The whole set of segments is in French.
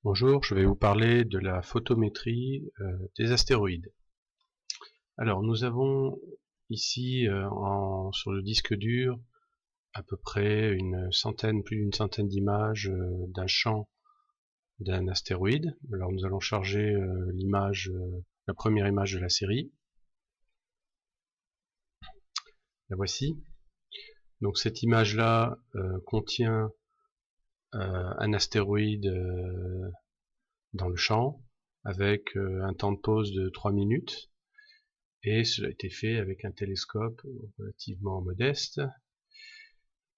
Bonjour, je vais vous parler de la photométrie des astéroïdes. Alors nous avons ici sur le disque dur à peu près plus d'une centaine d'images d'un champ d'un astéroïde. Alors nous allons charger la première image de la série. La voici. Donc cette image-là contient un astéroïde dans le champ avec un temps de pause de 3 minutes. Et cela a été fait avec un télescope relativement modeste,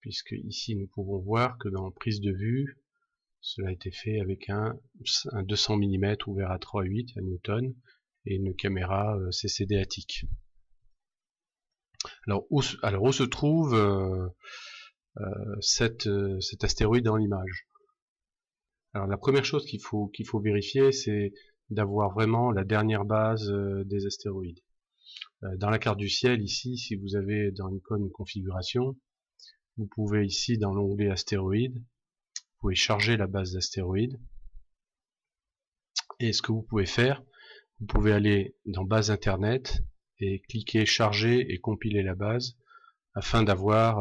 puisque ici nous pouvons voir que dans la prise de vue, cela a été fait avec un 200 mm ouvert à 3,8 à Newton et une caméra CCD Attic. Alors où se trouve cet astéroïde dans l'image? Alors la première chose qu'il faut vérifier, c'est d'avoir vraiment la dernière base des astéroïdes. Dans la carte du ciel, ici, si vous avez dans l'icône configuration, vous pouvez ici, dans l'onglet astéroïdes, vous pouvez charger la base d'astéroïdes. Et ce que vous pouvez faire, vous pouvez aller dans base internet et cliquer charger et compiler la base afin d'avoir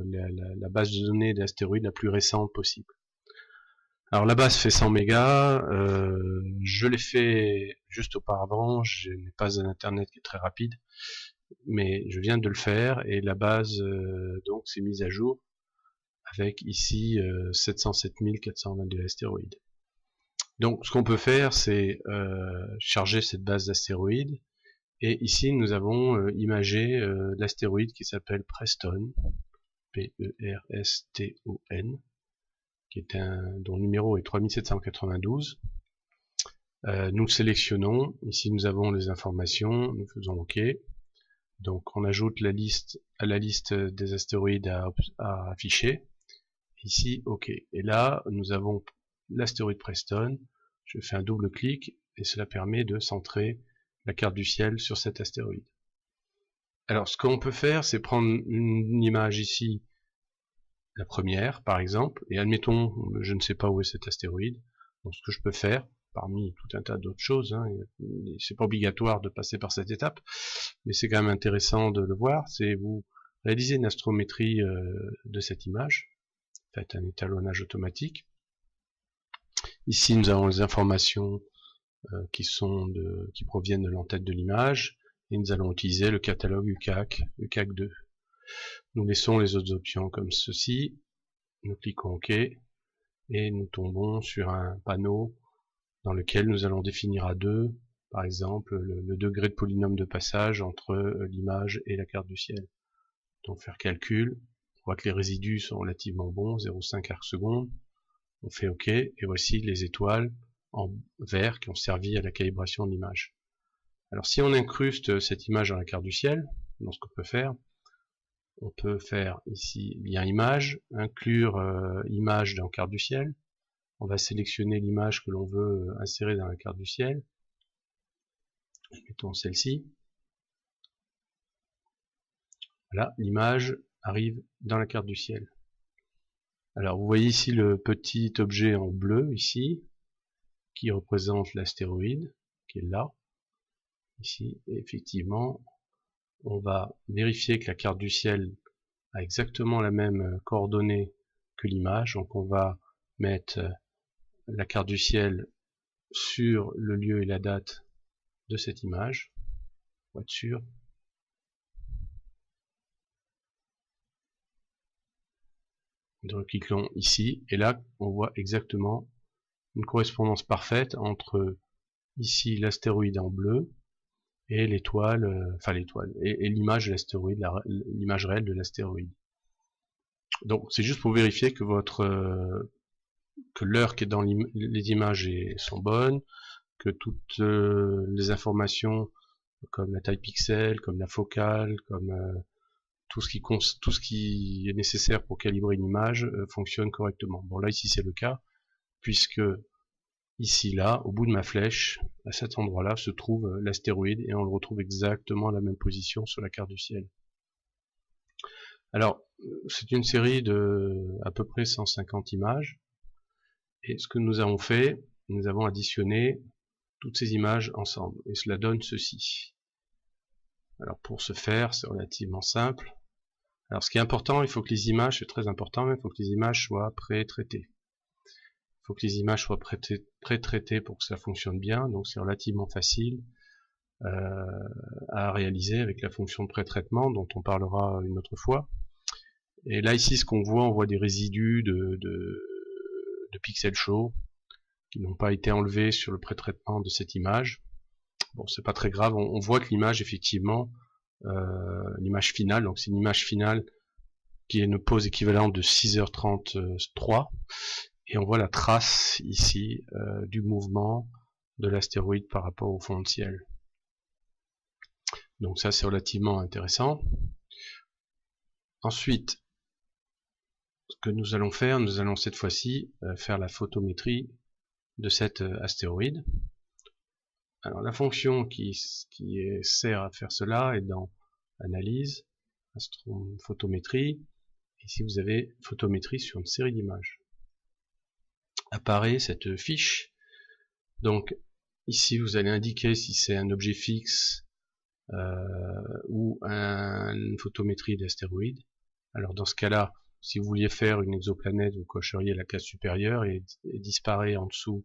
la base de données d'astéroïdes la plus récente possible. Alors la base fait 100 mégas, je l'ai fait juste auparavant, je n'ai pas un internet qui est très rapide, mais je viens de le faire et la base donc s'est mise à jour avec ici 707 422 astéroïdes. Donc ce qu'on peut faire, c'est charger cette base d'astéroïdes, et ici nous avons imagé l'astéroïde qui s'appelle Preston, P-E-R-S-T-O-N, dont le numéro est 3792. Nous le sélectionnons, ici nous avons les informations, nous faisons OK. Donc on ajoute la liste à la liste des astéroïdes à afficher. Ici OK. Et là nous avons l'astéroïde Preston. Je fais un double clic et cela permet de centrer la carte du ciel sur cet astéroïde. Alors ce qu'on peut faire, c'est prendre une image ici, la première par exemple, et admettons je ne sais pas où est cet astéroïde. Donc ce que je peux faire, parmi tout un tas d'autres choses, hein, c'est pas obligatoire de passer par cette étape, mais c'est quand même intéressant de le voir, c'est vous réalisez une astrométrie de cette image, faites un étalonnage automatique. Ici nous avons les informations qui proviennent de l'entête de l'image, et nous allons utiliser le catalogue UCAC, UCAC2. Nous laissons les autres options comme ceci, nous cliquons OK, et nous tombons sur un panneau dans lequel nous allons définir à 2, par exemple, le degré de polynôme de passage entre l'image et la carte du ciel. Donc faire calcul, on voit que les résidus sont relativement bons, 0,5 arcs-secondes, on fait OK, et voici les étoiles en vert qui ont servi à la calibration de l'image. Alors si on incruste cette image dans la carte du ciel, donc ce qu'on peut faire, on peut faire ici lien image, inclure image dans carte du ciel. On va sélectionner l'image que l'on veut insérer dans la carte du ciel. Mettons celle-ci. Voilà, l'image arrive dans la carte du ciel. Alors vous voyez ici le petit objet en bleu ici, qui représente l'astéroïde, qui est là. Ici, et effectivement, on va vérifier que la carte du ciel a exactement la même coordonnée que l'image. Donc on va mettre la carte du ciel sur le lieu et la date de cette image, pour être sûr. Donc cliquons ici, et là on voit exactement une correspondance parfaite entre ici l'astéroïde en bleu et l'étoile, et l'image de l'astéroïde, l'image réelle de l'astéroïde. Donc c'est juste pour vérifier que que l'heure qui est dans les images sont bonnes, que toutes les informations comme la taille pixel, comme la focale, comme tout ce qui est nécessaire pour calibrer une image fonctionne correctement. Bon là ici c'est le cas, puisque ici là, au bout de ma flèche, à cet endroit là se trouve l'astéroïde, et on le retrouve exactement à la même position sur la carte du ciel. Alors c'est une série de à peu près 150 images, et ce que nous avons fait, nous avons additionné toutes ces images ensemble, et cela donne ceci. Alors pour ce faire, c'est relativement simple. Alors ce qui est important, il faut que les images, c'est très important, il faut que les images soient pré-traitées. Il faut que les images soient pré-traitées pour que ça fonctionne bien, donc c'est relativement facile à réaliser avec la fonction de pré-traitement dont on parlera une autre fois. Et là ici, ce qu'on voit, on voit des résidus de pixels chauds qui n'ont pas été enlevés sur le pré-traitement de cette image. Bon, c'est pas très grave, on voit que l'image, effectivement, l'image finale, donc c'est une image finale qui est une pause équivalente de 6h33, et on voit la trace ici du mouvement de l'astéroïde par rapport au fond de ciel. Donc ça, c'est relativement intéressant. Ensuite, ce que nous allons faire, nous allons cette fois-ci faire la photométrie de cet astéroïde. Alors la fonction qui sert à faire cela est dans Analyse, Photométrie. Ici vous avez Photométrie sur une série d'images. Apparaît cette fiche. Donc ici vous allez indiquer si c'est un objet fixe ou une photométrie d'astéroïde. Alors dans ce cas-là, si vous vouliez faire une exoplanète, vous cocheriez la case supérieure et disparaît en dessous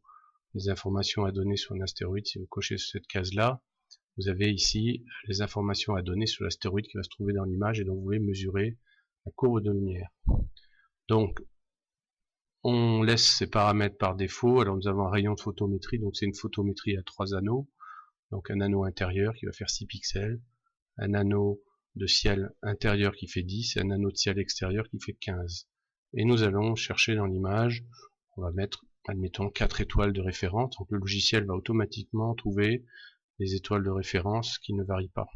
les informations à donner sur un astéroïde. Si vous cochez cette case-là, vous avez ici les informations à donner sur l'astéroïde qui va se trouver dans l'image et donc vous pouvez mesurer la courbe de lumière. Donc, on laisse ces paramètres par défaut. Alors nous avons un rayon de photométrie, donc c'est une photométrie à 3 anneaux. Donc un anneau intérieur qui va faire 6 pixels, un anneau de ciel intérieur qui fait 10 et un anneau de ciel extérieur qui fait 15. Et nous allons chercher dans l'image, on va mettre, admettons, 4 étoiles de référence. Donc le logiciel va automatiquement trouver les étoiles de référence qui ne varient pas.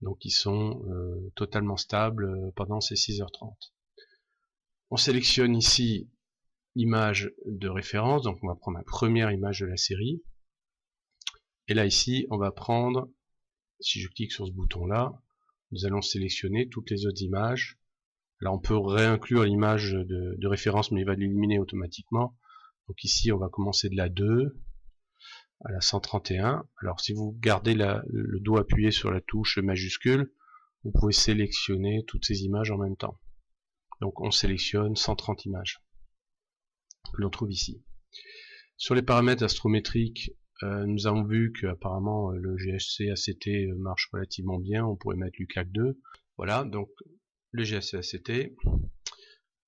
Donc ils sont totalement stables pendant ces 6h30. On sélectionne ici image de référence, donc on va prendre la première image de la série. Et là ici, on va prendre, si je clique sur ce bouton là, nous allons sélectionner toutes les autres images. Là on peut réinclure l'image de référence, mais il va l'éliminer automatiquement. Donc ici on va commencer de la 2 à la 131. Alors si vous gardez le doigt appuyé sur la touche majuscule, vous pouvez sélectionner toutes ces images en même temps. Donc on sélectionne 130 images que l'on trouve ici. Sur les paramètres astrométriques, nous avons vu qu'apparemment le GHC ACT marche relativement bien. On pourrait mettre l'UCAC 2. Voilà, donc le GHC ACT.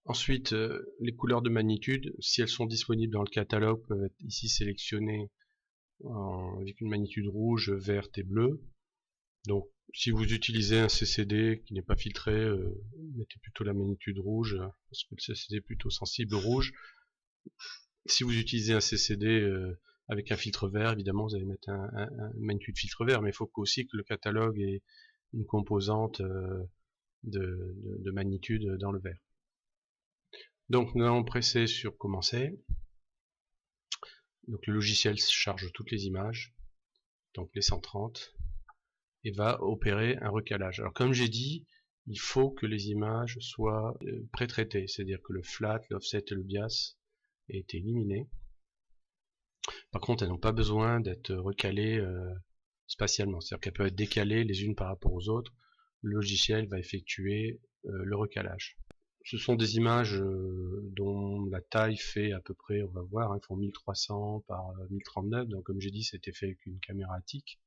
Ensuite, les couleurs de magnitude, si elles sont disponibles dans le catalogue, peuvent être ici sélectionnées avec une magnitude rouge, verte et bleue. Donc si vous utilisez un CCD qui n'est pas filtré, mettez plutôt la magnitude rouge, parce que le CCD est plutôt sensible au rouge. Si vous utilisez un CCD avec un filtre vert, évidemment vous allez mettre une magnitude filtre vert, mais il faut aussi que le catalogue ait une composante de magnitude dans le vert. Donc nous allons presser sur commencer. Donc le logiciel charge toutes les images, donc les 130, et va opérer un recalage. Alors comme j'ai dit, il faut que les images soient pré-traitées, c'est-à-dire que le flat, l'offset et le bias aient été éliminés. Par contre, elles n'ont pas besoin d'être recalées spatialement, c'est-à-dire qu'elles peuvent être décalées les unes par rapport aux autres. Le logiciel va effectuer le recalage. Ce sont des images dont la taille fait à peu près, on va voir, ils font 1300 par 1039, donc comme j'ai dit, c'était fait avec une caméra ATIC,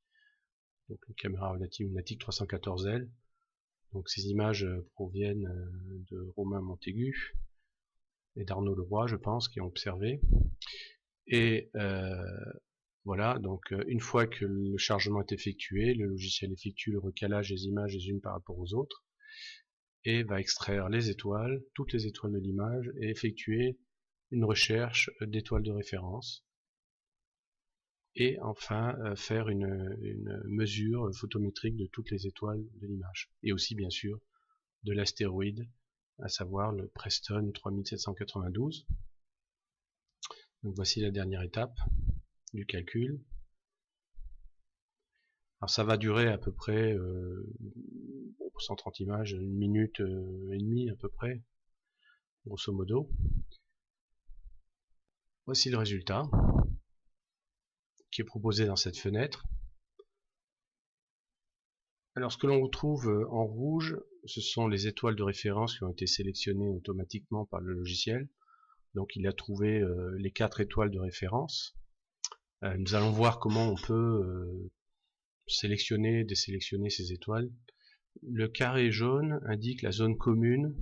donc une caméra relative, une ATIC 314L. Donc ces images proviennent de Romain Montaigu et d'Arnaud Leroy, je pense, qui ont observé. Et voilà, donc une fois que le chargement est effectué, le logiciel effectue le recalage des images les unes par rapport aux autres, et va extraire les étoiles, toutes les étoiles de l'image, et effectuer une recherche d'étoiles de référence. Et enfin faire une mesure photométrique de toutes les étoiles de l'image. Et aussi bien sûr de l'astéroïde, à savoir le Preston 3792. Donc voici la dernière étape du calcul. Alors ça va durer à peu près, pour 130 images, 1 minute et demie à peu près, grosso modo. Voici le résultat. qui est proposé dans cette fenêtre. Alors ce que l'on retrouve en rouge, ce sont les étoiles de référence qui ont été sélectionnées automatiquement par le logiciel. Donc il a trouvé les 4 étoiles de référence. Nous allons voir comment on peut sélectionner, désélectionner ces étoiles. Le carré jaune indique la zone commune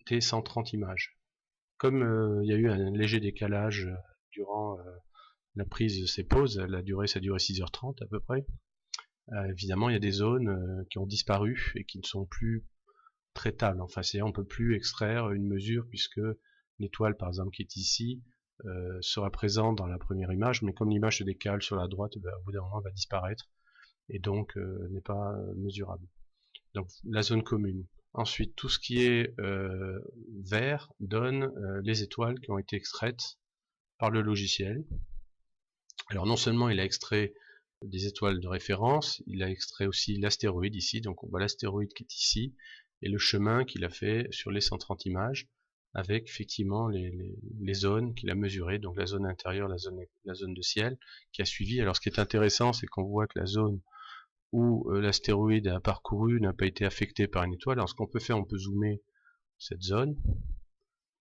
des 130 images. Comme il y a eu un léger décalage durant la prise de ces pauses, ça a duré 6h30 à peu près, évidemment il y a des zones qui ont disparu et qui ne sont plus traitables. Enfin, on ne peut plus extraire une mesure puisque l'étoile par exemple qui est ici sera présente dans la première image, mais comme l'image se décale sur la droite, au bout d'un moment elle va disparaître et donc n'est pas mesurable. Donc la zone commune. Ensuite, tout ce qui est vert donne les étoiles qui ont été extraites par le logiciel. Alors non seulement il a extrait des étoiles de référence, il a extrait aussi l'astéroïde ici, donc on voit l'astéroïde qui est ici, et le chemin qu'il a fait sur les 130 images, avec effectivement les zones qu'il a mesurées, donc la zone intérieure, la zone de ciel, qui a suivi. Alors ce qui est intéressant, c'est qu'on voit que la zone où l'astéroïde a parcouru n'a pas été affectée par une étoile. Alors ce qu'on peut faire, on peut zoomer cette zone.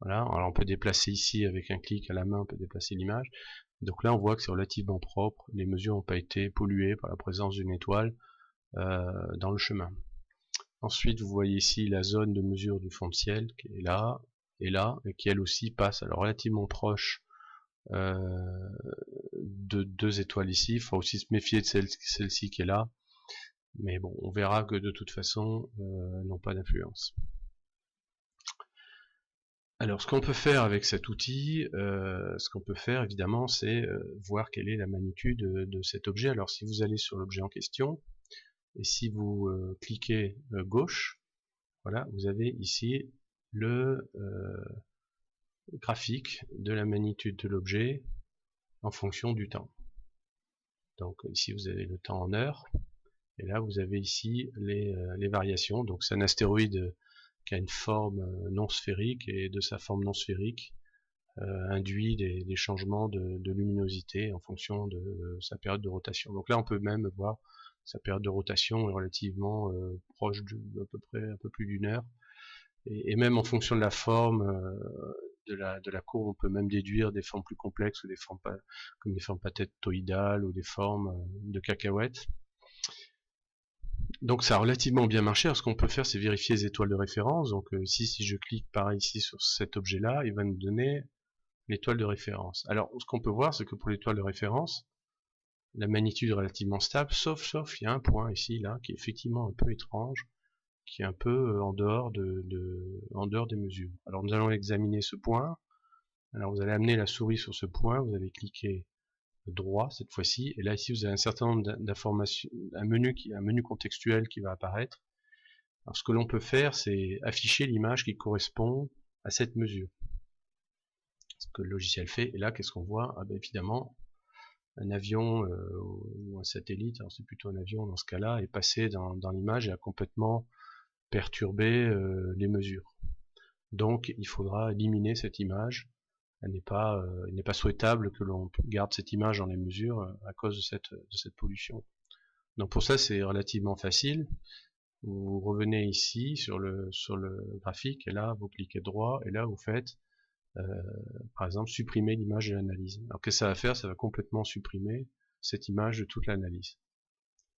Voilà, alors on peut déplacer ici avec un clic à la main, on peut déplacer l'image. Donc là on voit que c'est relativement propre, les mesures n'ont pas été polluées par la présence d'une étoile dans le chemin. Ensuite vous voyez ici la zone de mesure du fond de ciel qui est là, et qui elle aussi passe alors relativement proche de 2 étoiles ici. Il faut aussi se méfier de celle-ci qui est là, mais bon, on verra que de toute façon n'ont pas d'influence. Alors ce qu'on peut faire avec cet outil, ce qu'on peut faire évidemment, c'est voir quelle est la magnitude de cet objet. Alors si vous allez sur l'objet en question, et si vous cliquez gauche, voilà, vous avez ici le graphique de la magnitude de l'objet en fonction du temps. Donc ici vous avez le temps en heures, et là vous avez ici les variations. Donc c'est un astéroïde qui a une forme non sphérique, et de sa forme non sphérique induit des changements de luminosité en fonction de sa période de rotation. Donc là on peut même voir sa période de rotation est relativement proche d'à peu près un peu plus d'une heure, et même en fonction de la forme de la courbe, on peut même déduire des formes plus complexes, ou des formes comme des formes pathétoïdales ou des formes de cacahuètes. Donc ça a relativement bien marché. Alors ce qu'on peut faire, c'est vérifier les étoiles de référence. Donc ici, si je clique pareil ici sur cet objet-là, il va nous donner l'étoile de référence. Alors ce qu'on peut voir, c'est que pour l'étoile de référence, la magnitude est relativement stable, sauf il y a un point ici, là, qui est effectivement un peu étrange, qui est un peu en dehors des mesures. Alors nous allons examiner ce point. Alors vous allez amener la souris sur ce point, vous allez cliquer droit cette fois-ci, et là ici vous avez un certain nombre d'informations, un menu contextuel qui va apparaître. Alors ce que l'on peut faire, c'est afficher l'image qui correspond à cette mesure. Ce que le logiciel fait, et là qu'est-ce qu'on voit? Ah ben évidemment, un avion ou un satellite, alors c'est plutôt un avion dans ce cas-là, est passé dans l'image et a complètement perturbé les mesures. Donc il faudra éliminer cette image. Il n'est pas souhaitable que l'on garde cette image dans les mesures à cause de cette pollution. Donc pour ça c'est relativement facile. Vous revenez ici sur le graphique, et là vous cliquez droit, et là vous faites par exemple supprimer l'image de l'analyse. Alors qu'est-ce que ça va faire? Ça va complètement supprimer cette image de toute l'analyse.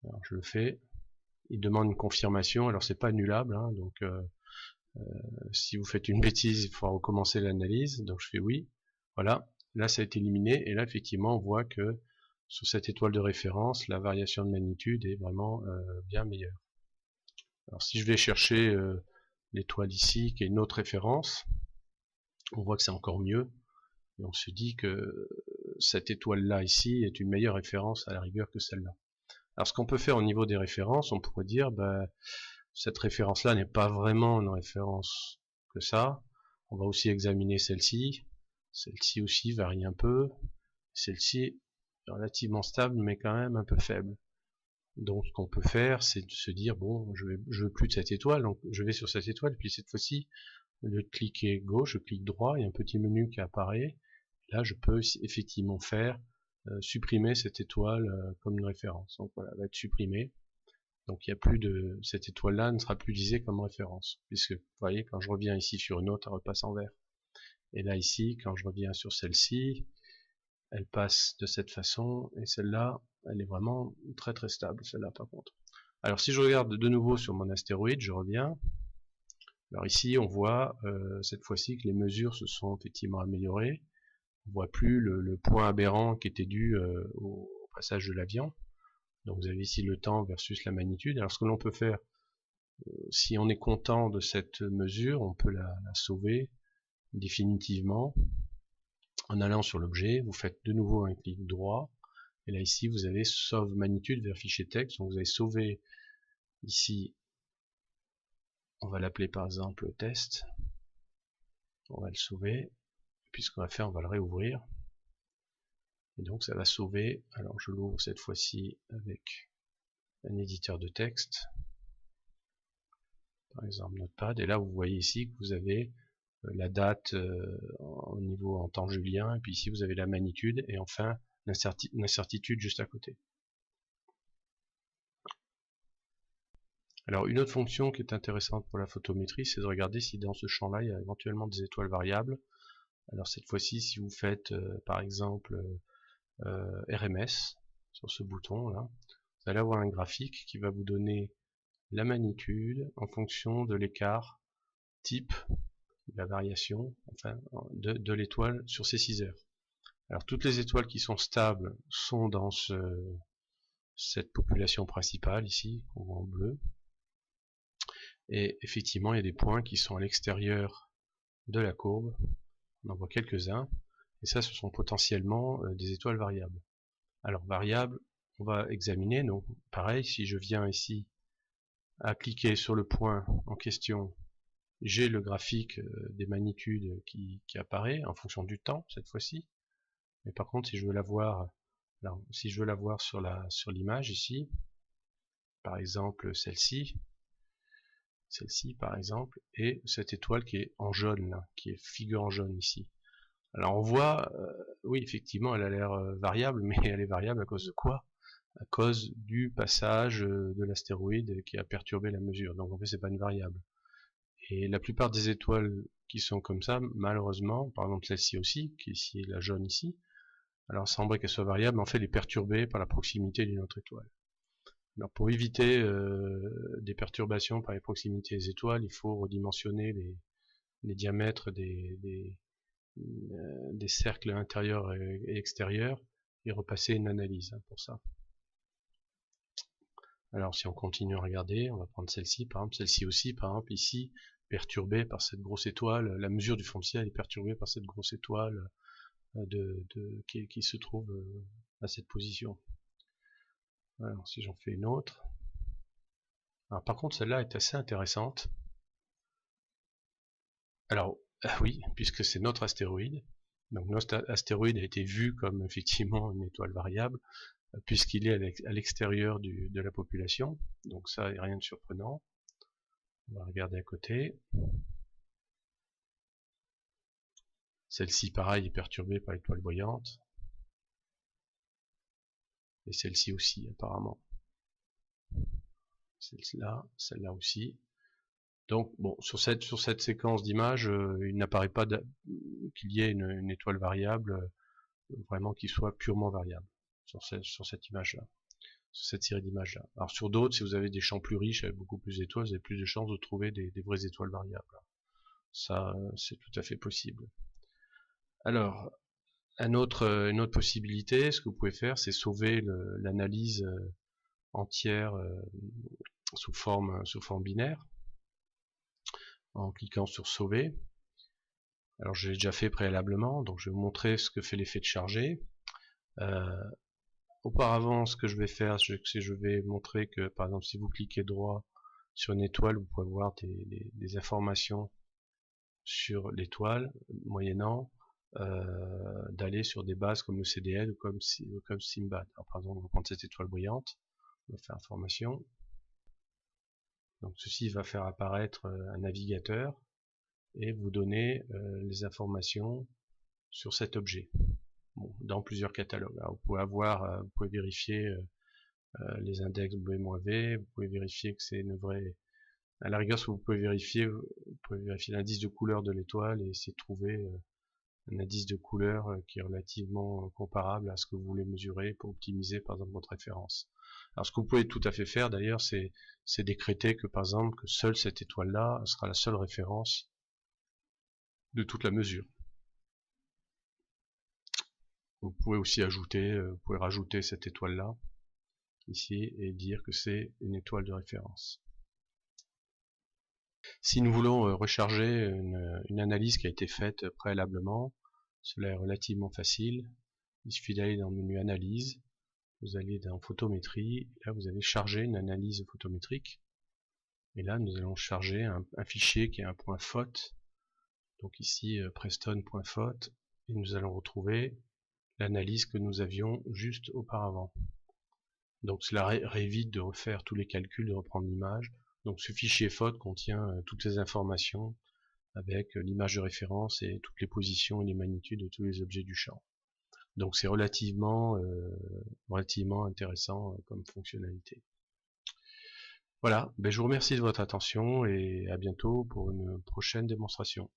Alors je le fais. Il demande une confirmation. Alors c'est pas annulable, hein, donc si vous faites une bêtise, il faudra recommencer l'analyse. Donc je fais oui. Voilà, là ça a été éliminé, et là effectivement on voit que sur cette étoile de référence, la variation de magnitude est vraiment bien meilleure. Alors si je vais chercher l'étoile ici, qui est une autre référence, on voit que c'est encore mieux, et on se dit que cette étoile-là ici est une meilleure référence à la rigueur que celle-là. Alors ce qu'on peut faire au niveau des références, on pourrait dire, bah, cette référence-là n'est pas vraiment une référence que ça. On va aussi examiner celle-ci. Celle-ci aussi varie un peu. Celle-ci est relativement stable, mais quand même un peu faible. Donc ce qu'on peut faire, c'est de se dire, bon, je veux plus de cette étoile, donc je vais sur cette étoile, puis cette fois-ci, au lieu de cliquer gauche, je clique droit, il y a un petit menu qui apparaît. Là, je peux effectivement faire supprimer cette étoile comme une référence. Donc voilà, elle va être supprimée. Donc il n'y a plus de cette étoile-là ne sera plus utilisée comme référence, puisque vous voyez quand je reviens ici sur une autre, elle repasse en vert. Et là ici, quand je reviens sur celle-ci, elle passe de cette façon, et celle-là, elle est vraiment très très stable, celle-là par contre. Alors si je regarde de nouveau sur mon astéroïde, je reviens. Alors ici, on voit cette fois-ci que les mesures se sont effectivement améliorées. On voit plus le point aberrant qui était dû au passage de l'avion. Donc vous avez ici le temps versus la magnitude. Alors ce que l'on peut faire, si on est content de cette mesure, on peut la sauver définitivement en allant sur l'objet. Vous faites de nouveau un clic droit. Et là ici, vous avez sauve magnitude vers fichier texte. Donc vous avez sauvé ici, on va l'appeler par exemple test. On va le sauver. Puis ce qu'on va faire, on va le réouvrir. Et donc ça va sauver. Alors je l'ouvre cette fois-ci avec un éditeur de texte. Par exemple Notepad. Et là vous voyez ici que vous avez la date au niveau en temps julien. Et puis ici vous avez la magnitude. Et enfin l'incertitude juste à côté. Alors une autre fonction qui est intéressante pour la photométrie, c'est de regarder si dans ce champ-là, il y a éventuellement des étoiles variables. Alors cette fois-ci, si vous faites par exemple RMS sur ce bouton là, vous allez avoir un graphique qui va vous donner la magnitude en fonction de l'écart type, de la variation, enfin de l'étoile sur ces 6 heures. Alors toutes les étoiles qui sont stables sont dans cette population principale ici, qu'on voit en bleu. Et effectivement, il y a des points qui sont à l'extérieur de la courbe. On en voit quelques-uns. Et ça, ce sont potentiellement des étoiles variables. Alors, variables, on va examiner. Donc, pareil, si je viens ici à cliquer sur le point en question, j'ai le graphique des magnitudes qui apparaît en fonction du temps, cette fois-ci. Mais par contre, si je veux la voir, alors, si je veux la voir sur l'image ici, par exemple celle-ci par exemple, et cette étoile qui est en jaune là, qui est figure en jaune ici. Alors on voit, oui effectivement elle a l'air variable, mais elle est variable à cause de quoi? À cause du passage de l'astéroïde qui a perturbé la mesure. Donc en fait c'est pas une variable. Et la plupart des étoiles qui sont comme ça, malheureusement, par exemple celle-ci aussi, qui est ici la jaune ici, alors ça semblerait qu'elle soit variable, mais en fait elle est perturbée par la proximité d'une autre étoile. Alors pour éviter des perturbations par les proximités des étoiles, il faut redimensionner les diamètres des cercles intérieurs et extérieurs et repasser une analyse pour ça. Alors si on continue à regarder, on va prendre celle-ci, par exemple, celle-ci aussi, par exemple, ici, perturbée par cette grosse étoile, la mesure du fond de ciel est perturbée par cette grosse étoile qui se trouve à cette position. Alors si j'en fais une autre. Alors, par contre celle-là est assez intéressante. Alors oui, puisque c'est notre astéroïde, donc notre astéroïde a été vu comme effectivement une étoile variable, puisqu'il est à l'extérieur de la population, donc ça n'est rien de surprenant. On va regarder à côté. Celle-ci pareil est perturbée par l'étoile brillante, et celle-ci aussi apparemment. Celle-là aussi. Donc bon, sur cette séquence d'images, il n'apparaît pas qu'il y ait une étoile variable vraiment qui soit purement variable sur cette image-là, sur cette série d'images-là. Alors sur d'autres, si vous avez des champs plus riches avec beaucoup plus d'étoiles, vous avez plus de chances de trouver des vraies étoiles variables. Ça, c'est tout à fait possible. Alors, une autre possibilité, ce que vous pouvez faire, c'est sauver l'analyse entière sous forme binaire en cliquant sur sauver. Alors je l'ai déjà fait préalablement, donc je vais vous montrer ce que fait l'effet de charger. Auparavant, ce que je vais faire, c'est que je vais montrer que, par exemple, si vous cliquez droit sur une étoile, vous pouvez voir des informations sur l'étoile, moyennant d'aller sur des bases comme le CDL ou comme Simbad. Alors, par exemple, on va prendre cette étoile brillante, on va faire information. Donc ceci va faire apparaître un navigateur et vous donner les informations sur cet objet. bon, dans plusieurs catalogues. Alors, vous pouvez vérifier les index B-V, vous pouvez vérifier que c'est une vraie. À la rigueur, ce que vous pouvez vérifier l'indice de couleur de l'étoile et essayer de trouver un indice de couleur qui est relativement comparable à ce que vous voulez mesurer pour optimiser par exemple votre référence. Alors ce que vous pouvez tout à fait faire d'ailleurs, c'est décréter que par exemple que seule cette étoile-là sera la seule référence de toute la mesure. Vous pouvez aussi ajouter, vous pouvez rajouter cette étoile-là ici et dire que c'est une étoile de référence. Si nous voulons recharger une analyse qui a été faite préalablement, cela est relativement facile. Il suffit d'aller dans le menu analyse, vous allez dans photométrie, et là vous avez chargé une analyse photométrique. Et là nous allons charger un fichier qui est un point .phot, donc ici preston.phot, et nous allons retrouver l'analyse que nous avions juste auparavant. Donc cela évite de refaire tous les calculs, de reprendre l'image. Donc ce fichier phot contient toutes les informations avec l'image de référence et toutes les positions et les magnitudes de tous les objets du champ. Donc c'est relativement intéressant comme fonctionnalité. Voilà, je vous remercie de votre attention et à bientôt pour une prochaine démonstration.